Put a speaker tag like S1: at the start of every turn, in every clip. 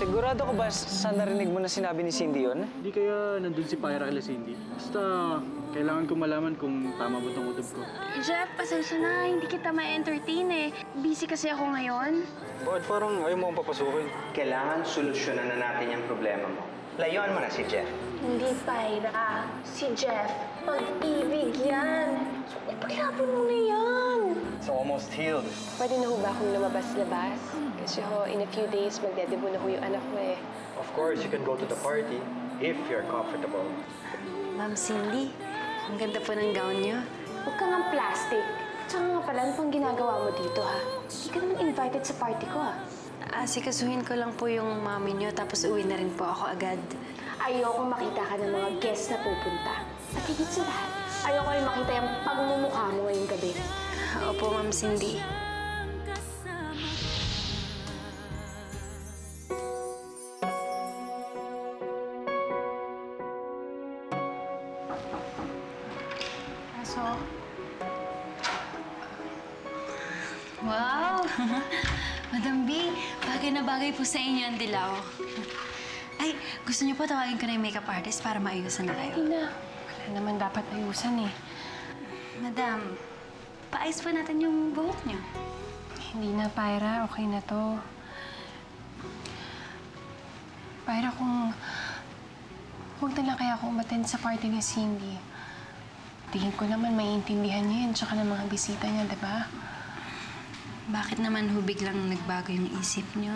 S1: Sigurado ka ba saan narinig mo na sinabi ni Cindy yun?
S2: Hindi kaya nandun si Pyra kay Cindy. Basta, kailangan ko malaman kung tama ba itong utob ko.
S3: Jeff, pasensya na. Hindi kita ma-entertain eh. Busy kasi ako ngayon.
S1: Bakit parang ayaw mo akong papasukin?
S4: Kailangan solusyonan na natin yung problema mo. Layuan mo na si Jeff.
S3: Hindi, Pyra. Si Jeff. Pag-ibig yan. So, ipaglaban mo na yan.
S1: It's almost healed.
S5: Pwede na ho ba akong lumabas-labas? Kasi ho, in a few days, magdedebo na ho yung anak ko eh.
S6: Of course, you can go to the party if you're comfortable.
S7: Ma'am Cindy, ang ganda po ng gown niyo.
S3: Huwag ka nga plastic. Tsaka nga pala, ano pang ginagawa mo dito, ha? Hindi ka naman invited sa party ko, ha?
S7: Asikasuhin ko lang po yung mami niyo, tapos uwi na rin po ako agad.
S3: Ayoko makita ka ng mga guests na pupunta. At higit sa lahat, ayoko rin makita yung pagmumukha mo ngayong gabi.
S7: Opo, Ma'am Cindy.
S8: Wow! Madam B, bagay na bagay po sa inyo ang dilaw. Ay, gusto niyo po tawagin ko na yung makeup artist para maayusan na kayo?
S5: Hindi na. Wala naman dapat ayusan eh.
S8: Madam, paayos po natin yung buhok niyo.
S5: Hindi na, Pyra. Okay na to. Pyra, kung... Huwag na lang kaya ako umattend sa party ni Cindy. Tingin ko naman maiintindihan niya yun, tsaka ng mga bisita niya, diba?
S8: Bakit naman ho biglang nagbago yung isip niyo?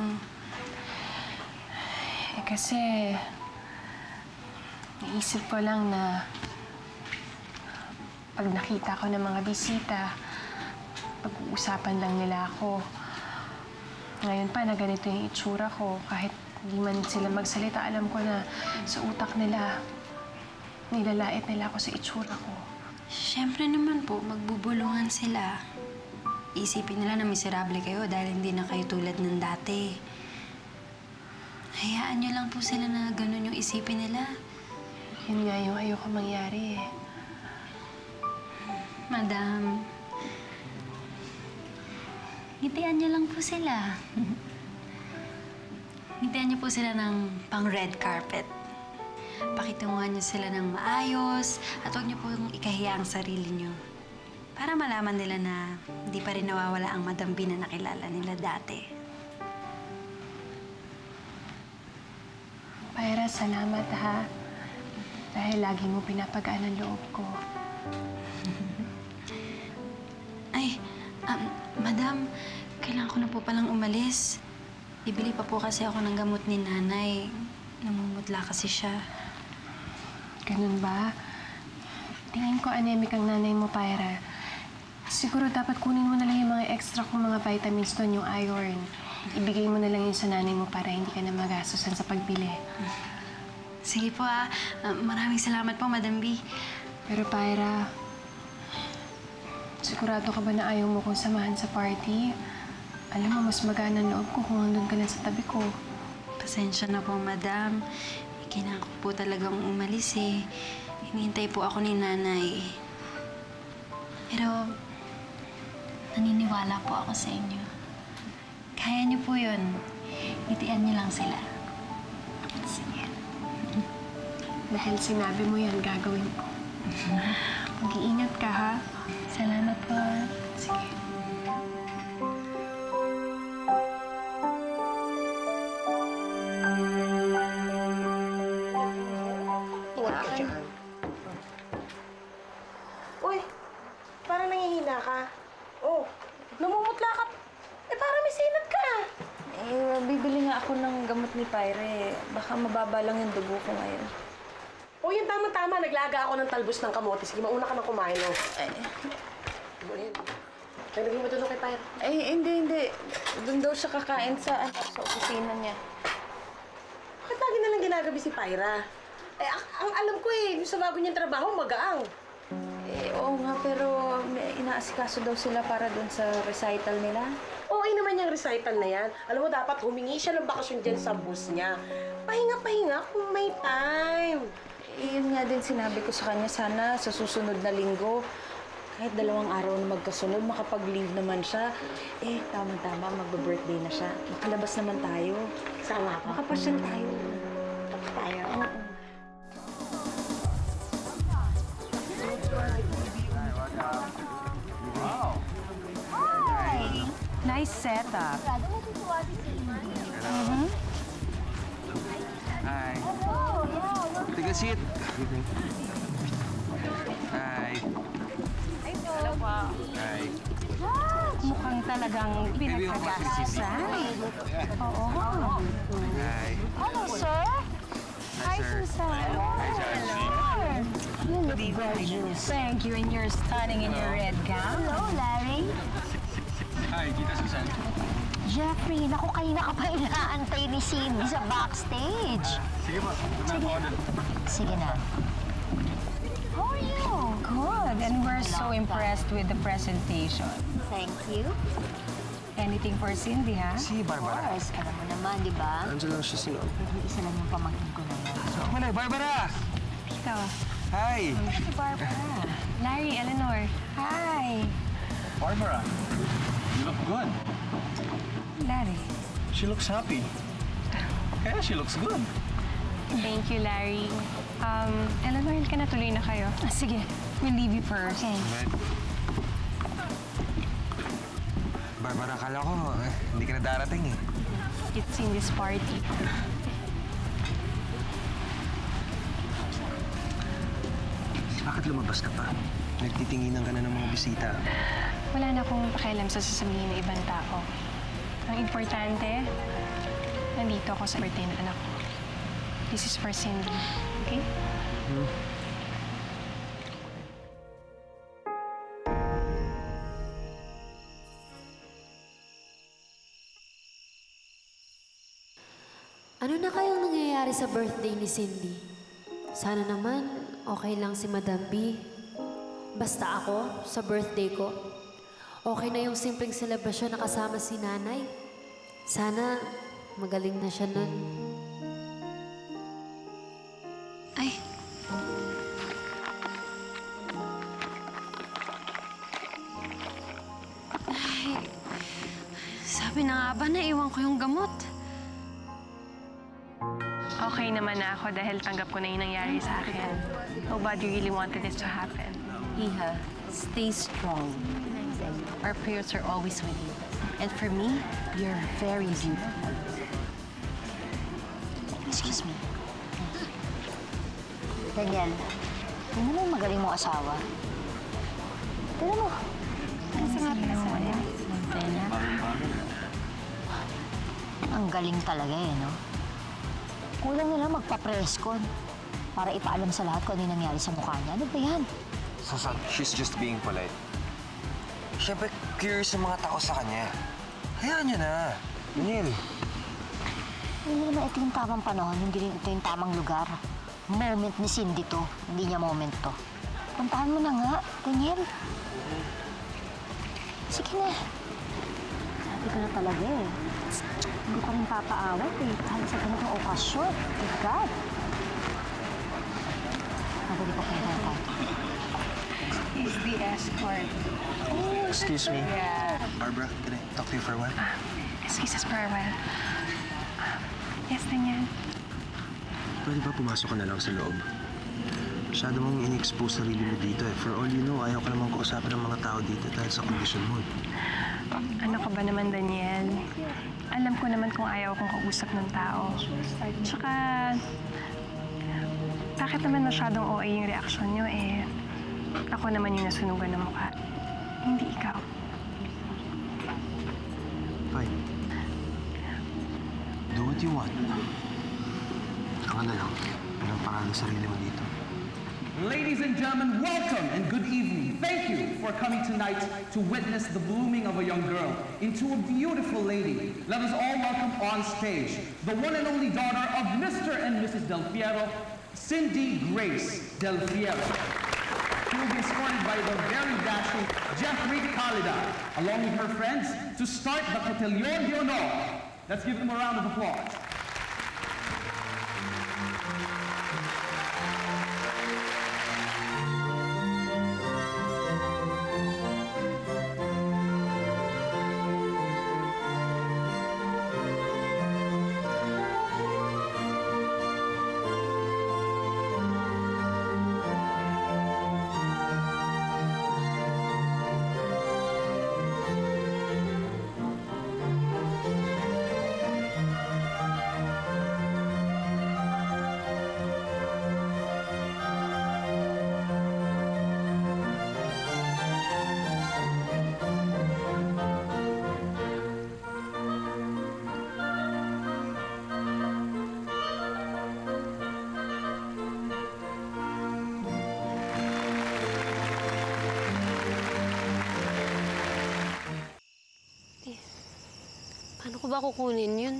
S5: Eh kasi... Naisip ko lang na... Pag nakita ko ng mga bisita, pag-uusapan lang nila ako. Ngayon pa na ganito yung itsura ko, kahit hindi man sila magsalita, alam ko na sa utak nila, nilalait nila ako sa itsura ko.
S8: Siyempre naman po, magbubulungan sila. Isipin nila na miserable kayo dahil hindi na kayo tulad ng dati. Hayaan niyo lang po sila na ganun yung isipin nila.
S5: Yun nga yung ayoko mangyari eh.
S8: Madam, ngitian niyo lang po sila. Ngitian niyo po sila ng pang-red carpet. Pakitunguhan niyo sila ng maayos at huwag niyo pong ikahiya ang sarili niyo. Para malaman nila na hindi pa rin nawawala ang Madam B na nakilala nila dati.
S5: Pyra, salamat ha. Dahil lagi mo pinapagaan ang loob ko.
S8: Ay, Madam, kailangan ko na po palang umalis. Bibili pa po kasi ako ng gamot ni Nanay. Namumutla kasi siya.
S5: Ganun ba? Tingin ko anemic ang nanay mo, Pyra. Siguro dapat kunin mo na lang yung mga extra kong mga vitamins doon, yung iron. Ibigay mo na lang yun sa nanay mo para hindi ka na magastusan sa pagbili.
S8: Sige po maraming salamat po, Madam B.
S5: Pero Pyra, sigurado ka ba na ayaw mo kong samahan sa party? Alam mo, mas magaan ang loob ko kung nandun ka lang sa tabi ko.
S8: Pasensya na po, Madam. Kailangan ko po talagang umalis eh. Hinihintay po ako ni Nanay. Pero, naniniwala po ako sa inyo. Kaya niyo po yun. Ngitian niyo lang sila.
S5: Sige. Dahil sinabi mo yan, gagawin ko. Mag-iingat ka, ha?
S8: Salamat po.
S5: Sige.
S9: Uy, parang nangihina ka. Oh, namumutla ka. Eh, parang may sinat ka.
S7: Eh, bibili nga ako ng gamot ni Pyre. Baka mababa lang yung dugo ko ngayon.
S9: Oh, yun, tama-tama. Naglaga ako ng talbos ng kamote. Sige, mauna ka na kumain, oh.
S7: Ay,
S9: Nalagay mo doon kay Pyre.
S7: hindi. Doon daw siya kakain sa opisina niya.
S9: Bakit lagi nalang ginagabi si Pyra? Eh, ang alam ko eh, yung sa bago niyang trabaho, magaang.
S7: Eh, oo nga, pero may inaasikaso daw sila para doon sa recital nila.
S9: Okay naman yung recital na yan. Alam mo, dapat humingi siya ng bakasyon dyan sa bus niya. Pahinga-pahinga kung may time.
S7: Eh, yun nga din sinabi ko sa kanya, sana sa susunod na linggo, kahit 2 araw na magkasunod, makapag-leave naman siya. Eh, tama-tama, magbe-birthday na siya. Makalabas naman tayo.
S9: Sama ka.
S7: Makapasyal tayo.
S9: Tayo.
S5: Nice setup.
S10: Hi. Take a seat. Hi. Hi.
S5: Mukhang talagang pinagkagastusan. Oo.
S10: Hi.
S5: Hello, sir. Hi,
S10: sir.
S5: Susan.
S10: Hi, Josh.
S5: You look gorgeous. Thank you, and you're stunning in your red gown.
S3: Hello, Larry.
S10: Hi, Tita Susan.
S3: Jeffrey, naku, kanina ka pa inaantay ni Cindy sa backstage.
S10: Sige po.
S3: Sige na. How are you?
S5: Good, and we're so impressed with the presentation.
S3: Thank you.
S5: Anything for Cindy, ha?
S10: Si
S3: Of
S10: Barbara.
S3: course, alam mo naman, di ba?
S6: Andiyan lang siya sa loob.
S3: Isa lang yung pamangkin ko na yan.
S10: Wala, Barbara!
S5: Ikaw.
S10: Hi!
S5: Si Barbara. Larry, Eleanor. Hi.
S2: Barbara, you look good.
S5: Larry.
S2: She looks happy. Kaya she looks good.
S5: Thank you, Larry. Eleanor, ka na, tuloy na kayo. Sige, we'll leave you first.
S3: Okay.
S10: Barbara, akala ko hindi ka na darating eh.
S5: It's in this party.
S6: Bakit lumabas ka pa? Nagtitinginan ka na ng mga bisita.
S5: Wala na akong pakialam sa sasabihin ng ibang tao. Ang importante, nandito ako sa birthday ng anak ko. This is for Cindy, okay?
S11: Ano na kayang nangyayari sa birthday ni Cindy? Sana naman okay lang si Madam B. Basta ako, sa birthday ko, okay na yung simpleng selebrasyon na kasama si Nanay. Sana magaling na siya nun.
S8: Ay. Ay. Sabi na nga ba na iwan ko yung gamot?
S5: Okay naman na ako dahil tanggap ko na yung nangyari sa akin. Nobody really wanted this to happen.
S12: Iha, stay strong. Our prayers are always with you. And for me, you're very beautiful.
S3: Excuse me. Daniel, tingnan mo yung magaling mong asawa. Tingnan mo. Kasi nga pala sa kanya. Ang galing talaga eh, no? Kulang nila magpa-press con para ipaalam sa lahat kung ano yung nangyari sa mukha niya. Ano ba yan?
S10: Susan, she's just being polite. Siyempre, curious yung mga tao sa kanya. Hayaan niya na. Daniel.
S3: Hindi naman ito yung tamang panahon, hindi rin ito yung tamang lugar. Moment ni Cindy to, hindi niya moment to. Puntahan mo na nga, Daniel. Sige na. Sabi ko na talaga eh. Hindi pa rin papaawat eh. Kahit sa ganitong okasyon. My God. Madali pa kayo tayo.
S5: He's the escort.
S6: Excuse me.
S5: Yeah.
S6: Barbara, can I talk to you for a while?
S5: Excuse us for a while. Yes, Daniel.
S6: Pwede ba pumasok ka na lang sa loob? Masyado mong in-expose sarili mo dito eh. For all you know, ayaw ka namang kausapin ng mga tao dito dahil sa kondisyon mo.
S5: Ano ka ba naman, Daniel? Alam ko naman kung ayaw kong kausap ng tao. Tsaka, bakit naman masyadong OA yung reaksyon nyo eh? Ako naman yung nasunugan ng mukha. Hindi ikaw.
S6: Fine. Do what you want. Ako na lang. Anong pangalan ng sarili mo dito?
S13: Ladies and gentlemen, welcome and good evening. Thank you for coming tonight to witness the blooming of a young girl into a beautiful lady. Let us all welcome on stage the one and only daughter of Mr. and Mrs. Del Fiero, Cindy Grace Del Fiero. She will be escorted by the very dashing Jeffrey Calida, along with her friends, to start the Cotillon de Honor. Let's give them a round of applause.
S11: ko ba kukunin yun?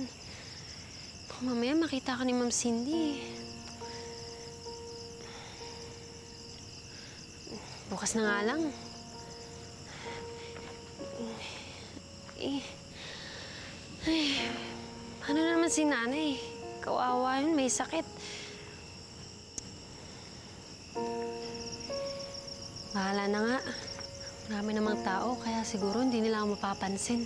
S11: Mamaya makita ka ni Ma'am Cindy. Bukas na nga lang. Ano naman si nanay? Kawawa yun, may sakit. Bahala na nga. Marami namang tao, kaya siguro hindi nila ako mapapansin.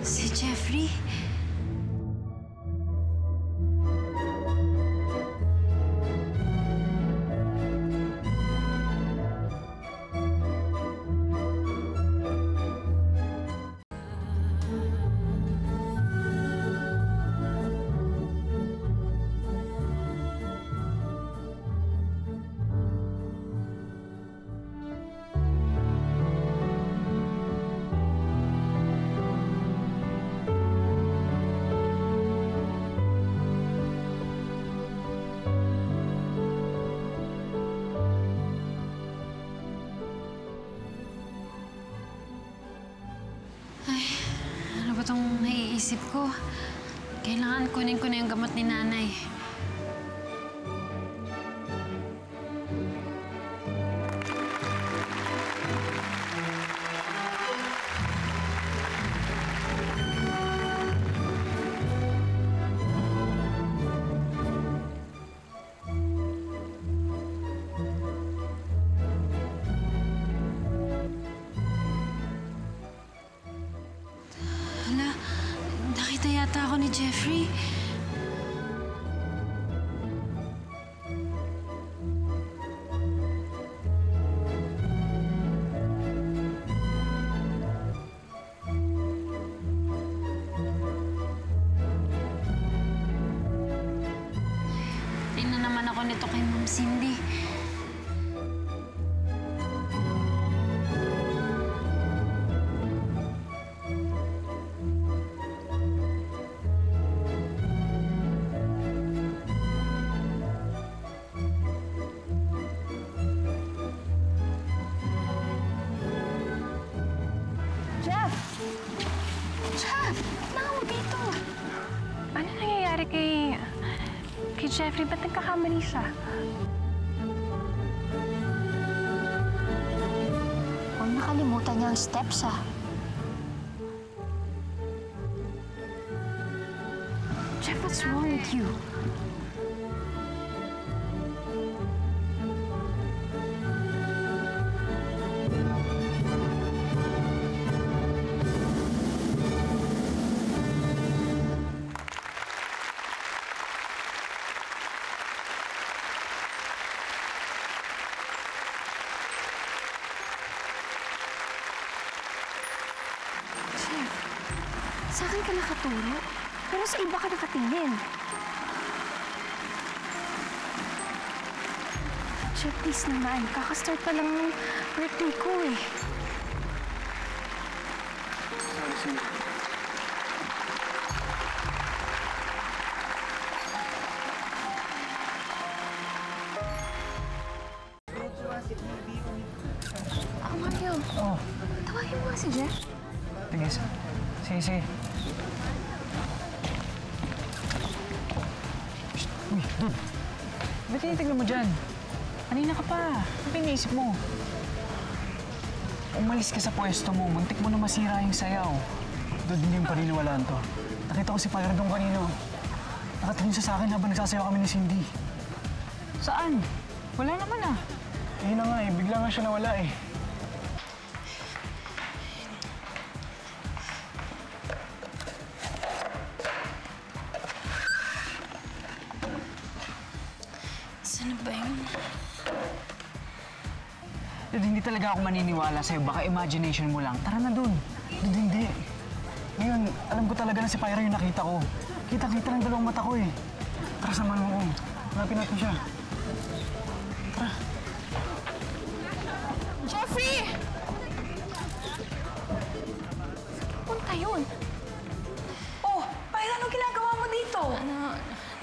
S11: Si Jeffrey? Ano ba itong naiisip ko? Kailangan kunin ko na yung gamot ni nanay. Hala, nakita yata ako ni Jeffrey. Tingnan naman ako nito kay Ma'am Cindy.
S5: Jeff! Jeff! Tama mo dito! Ano nangyayari kay Jeffrey? Ba't nagkakamali siya?
S3: Huwag nakalimutan niya ang steps, ah.
S5: Jeff, what's wrong with you? Jeff, sa akin ka nakaturo, pero sa iba ka nakatingin. Jeff, please naman. Kakastart pa lang ng birthday ko eh.
S2: Sorry, Cindy.
S5: Mario.
S1: Oh.
S5: Tawagin mo nga si Jeff.
S1: Sige, sige. Ba't tinitignan mo dyan? Kanina ka pa. Ano piniisip mo? Umalis ka sa pwesto mo. Muntik mo na masira yung sayaw. Dude, hindi yung paniniwalaan to. Nakita ko si Pyra doon kanino. Nakatingin siya sa akin habang nagsasayaw kami ni Cindy. Saan? Wala naman ah. Eh na nga eh. Bigla nga siya nawala eh.
S8: Saan ba yun?
S1: Dude, hindi talaga ako maniniwala sa'yo. Baka imagination mo lang. Tara na dun. Dude, hindi. Ngayon, alam ko talaga na si Pyra yung nakita ko. Kita-kita ng dalawang mata ko eh. Tara, samahan mo ko. Hanapin natin siya. Tara.
S5: Jeffrey! Punta yun. Oh, Pyra, anong ginagawa mo dito?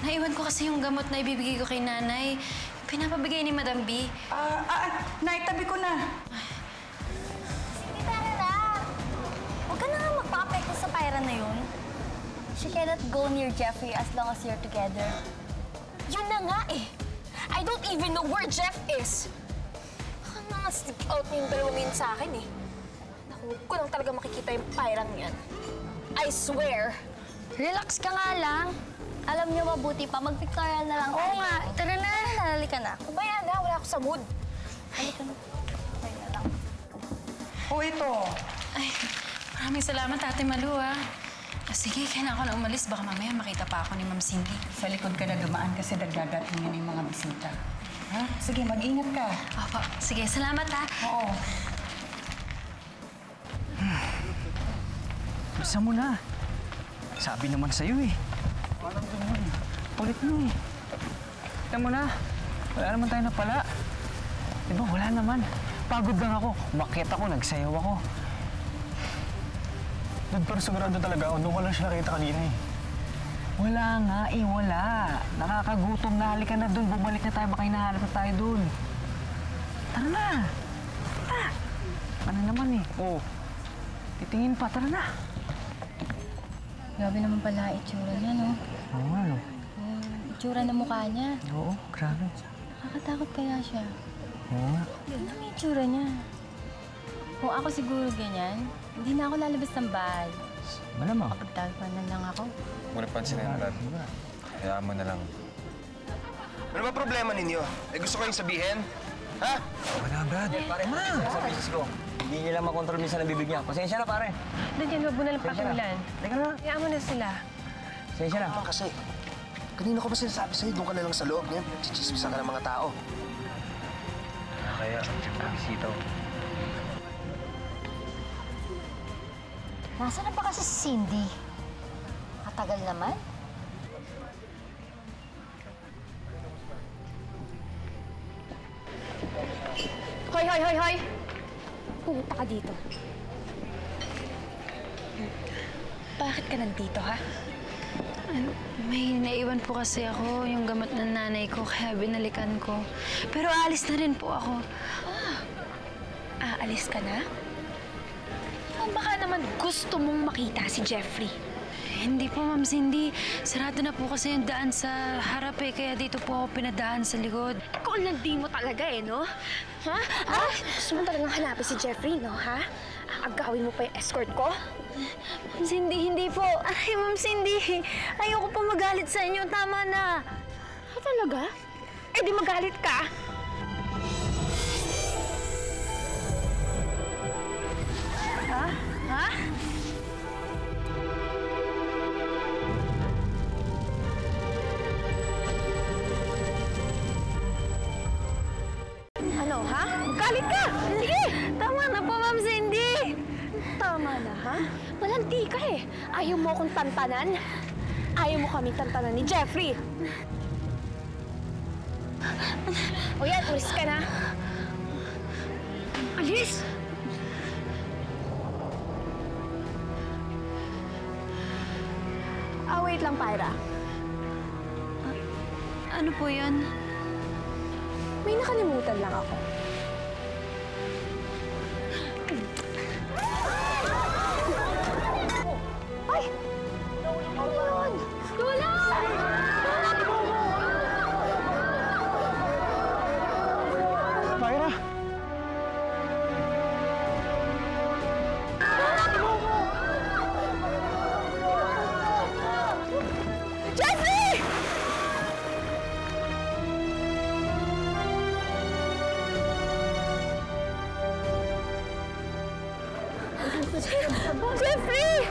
S8: Naiwan ko kasi yung gamot na ibibigay ko kay nanay. Pinapabigay ni Madam B.
S5: Naitabi ko na.
S3: Hindi, tara na. Huwag ka na nga magpa-apekto sa Pyra na yun. She cannot go near Jeffrey as long as you're together.
S5: Yun na nga eh. I don't even know where Jeff is. Baka nga stick out na yung dalawang yun sa akin eh. Naku, huwag ko lang talaga makikita yung Pyra yan. I swear.
S3: Relax ka nga lang. Alam niyo mabuti pa, mag-pictorial na lang tayo.
S5: Oo nga, tara na.
S3: Halika na.
S5: Kumaya na, wala ako sa mood.
S3: Halika na. Tayo na lang.
S5: Oh, ito.
S8: Ay, maraming salamat, Ate Malu, ah. Sige, kailangan ko na umalis. Baka mamaya makita pa ako ni Ma'am Cindy.
S7: Sa likod ka na dumaan kasi nagdadating yung mga bisita. Ha? Sige, mag-ingat ka.
S8: Opo, sige, salamat, ha.
S7: Oo.
S1: Bisa mo na. Sabi naman sa'yo eh. Parang ganun. Ulit mo eh. Kita mo na. Wala naman tayo napala. Diba, wala naman. Pagod lang ako. Umakyat ako, nagsayaw ako. Dude, pero sigurado talaga ako. Doon ko lang siya nakita kanina eh. Wala nga eh, wala. Nakakagutom na. Halika na doon. Bumalik na tayo. Baka hinahanap na tayo doon. Tara na. Tara. Ano naman eh. Oh. Titingin pa. Tara na.
S3: Grabe naman pala itsura niya, no?
S1: Oo nga, no?
S3: Itsura ng mukha niya.
S1: Oo, grabe.
S3: Nakakatakot kaya siya.
S1: Oo nga.
S3: Ano ang itsura niya? Kung ako siguro ganyan, hindi na ako lalabas ng bahay.
S1: Malamang.
S3: Kapagtalpanan lang ako.
S10: Huwag na pansinin, Brad. Hayaan mo na lang. Ano ba problema ninyo? Eh, gusto ko yung sabihin? Ha? Wala, Brad.
S1: Pare, sa business ko. Hindi niya lang makontrol minsan ang bibig niya. Pasensya na, pare.
S5: Nandiyan, wag mo na lang pakiulan.
S1: Teka na.
S5: Hayaan mo na sila.
S1: Pasensya na.
S6: Kasi, kanina ko ba sinasabi sa'yo, doon ka na lang sa loob ngayon. Chichismisan ka ng mga tao.
S10: Kaya, bisita ko.
S3: Nasaan na ba kasi si Cindy? Matagal naman.
S5: Hoy, hoy, hoy, hoy! Pumunta ka dito. Bakit ka nandito, ha?
S8: May naiwan po kasi ako yung gamot ng nanay ko, kaya binalikan ko. Pero aalis na rin po ako.
S5: Aalis ka na? O baka naman gusto mong makita si Jeffrey?
S8: Hindi po, Ma'am Cindy. Sarado na po kasi yung daan sa harap eh, kaya dito po ako pinadaan sa likod.
S5: Ikaw ang landi mo talaga eh, no? Ha? Ha? Gusto mo talagang hanapin si Jeffrey, no? Ha? Aagawin mo pa yung escort ko?
S8: Ma'am Cindy, hindi po. Ay, Ma'am Cindy, ayoko po magalit sa inyo. Tama na.
S5: Talaga? Eh di magalit ka.
S8: Ha? Ha?
S5: Ano, ha? Magalit ka! Sige!
S8: Tama na po, Ma'am Cindy.
S5: Tama na, ha? Malandi ka eh. Ayaw mo akong tantanan? Ayaw mo kaming tantanan ni Jeffrey. O yan, ulis ka na. Alis! Wait lang, Pyra.
S8: Ano po yan?
S5: May nakalimutan lang ako. Ay! Ano yun? Lola!
S3: Jeffrey!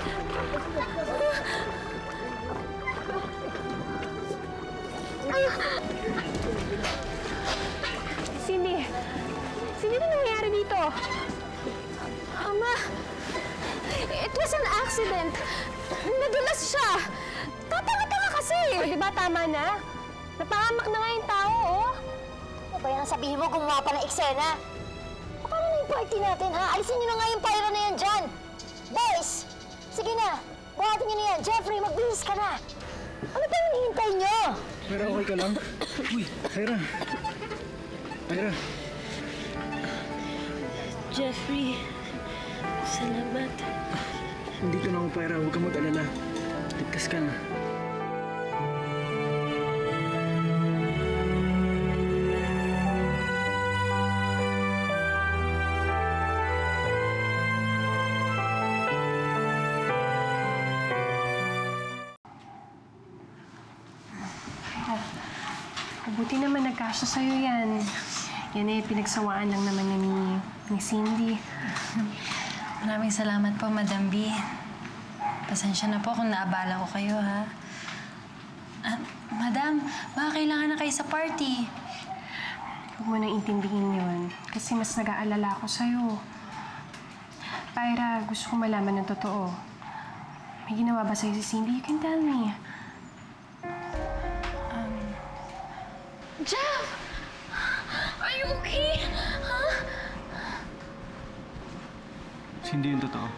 S5: Cindy! Cindy, ano nangyayari dito?
S11: Ama, it was an accident. Nadulas siya. Tatanga-tanga kasi.
S5: O, di ba tama na? Napahamak na nga yung tao, oh.
S3: Ano ba yan ang sabihin mo? Gumawa pa ng eksena? Paano na yung party natin, ha? Alisin niyo na nga yung pyro na yan dyan. Boys! Sige na. Buhatin niyo na yan. Jeffrey, magbihis ka na. Ano ba yung hinihintay niyo?
S2: Pyra, okay ka lang? Uy, Pyra. Pyra.
S11: Jeffrey, salamat.
S2: Nandito na ako, Pyra. Huwag kang mag-alala. Ligtas ka na.
S5: Buti naman nagkasya sa'yo yan. Yan eh, pinagsawaan lang naman ni Cindy.
S8: Maraming salamat po, Madam B. Pasensya na po kung naabala ko kayo, ha? Madam, baka kailangan na kayo sa party.
S5: Huwag mo nang intindihin yun. Kasi mas nag-aalala ako sa'yo. Pyra, gusto ko malaman ng totoo. May ginawa ba sa'yo si Cindy? You can tell me.
S11: Jeff! Are you okay? Huh?
S2: Hindi yun totoo.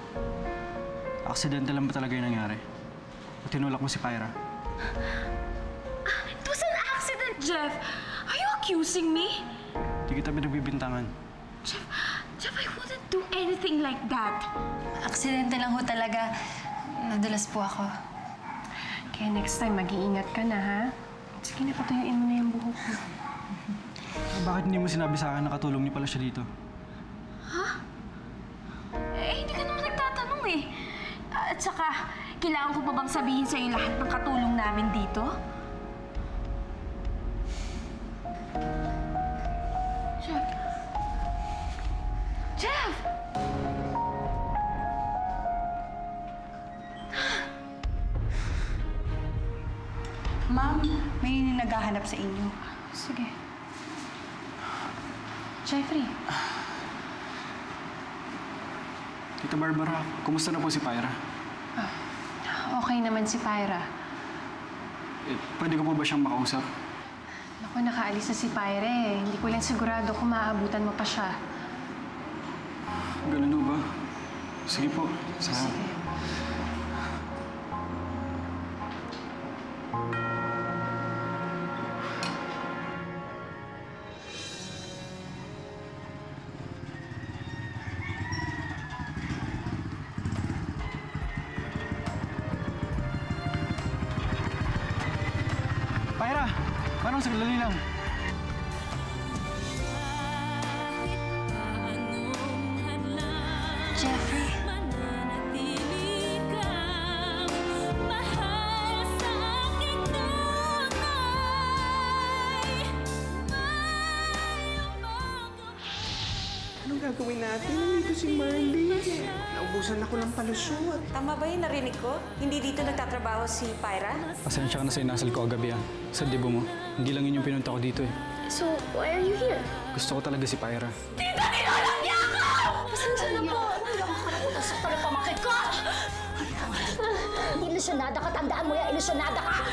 S2: Aksidente lang ba talaga yung nangyari? O tinulak mo si Pyra?
S11: It was an accident, Jeff. Are you accusing me?
S2: Hindi kita pinagbibintangan.
S11: Jeff, I wouldn't do anything like that.
S8: Aksidente lang ho talaga. Nadulas po ako.
S5: Kaya next time, mag-iingat ka na, ha? Sige na, patuyuin mo na yung buhok mo.
S2: Bakit hindi mo sinabi sa akin na katulong niyo pala siya dito?
S11: Eh, hindi ka naman nagtatanong eh. At saka, kailangan ko pa bang sabihin sa'yo lahat ng katulong namin dito? Jeff! Jeff!
S8: Ma'am, may naghahanap sa inyo.
S5: Sige. Jeffrey.
S2: Tita Barbara, kumusta na po si Pyra?
S5: Okay naman si Pyra.
S2: Pwede ko po ba siyang makausap?
S5: Naku, nakaalis na si Pyra eh. Hindi ko lang sigurado kung maaabutan mo pa siya.
S2: Ganun ba? Sige po. Salamat.
S5: Sige.
S2: Pyra! Parang sagdali lang.
S8: Jeffrey?
S14: Anong gagawin natin? Nandito si Marley. Naubusan ako ng palusot.
S15: Tama ba yung narinig ko? Hindi dito nagtatrabaho si Pyra?
S2: Pasensya ka na sa inasal ko kagabi sa debo mo. Hindi lang yun yung pinunta ko dito eh.
S11: So, why are you here?
S2: Gusto ko talaga si Pyra.
S11: Tita, tinalang niya ako! Pasensya na po. Sa pala pamakit ko!
S3: Ilusyonada ka, tandaan mo yan, ilusyonada ka!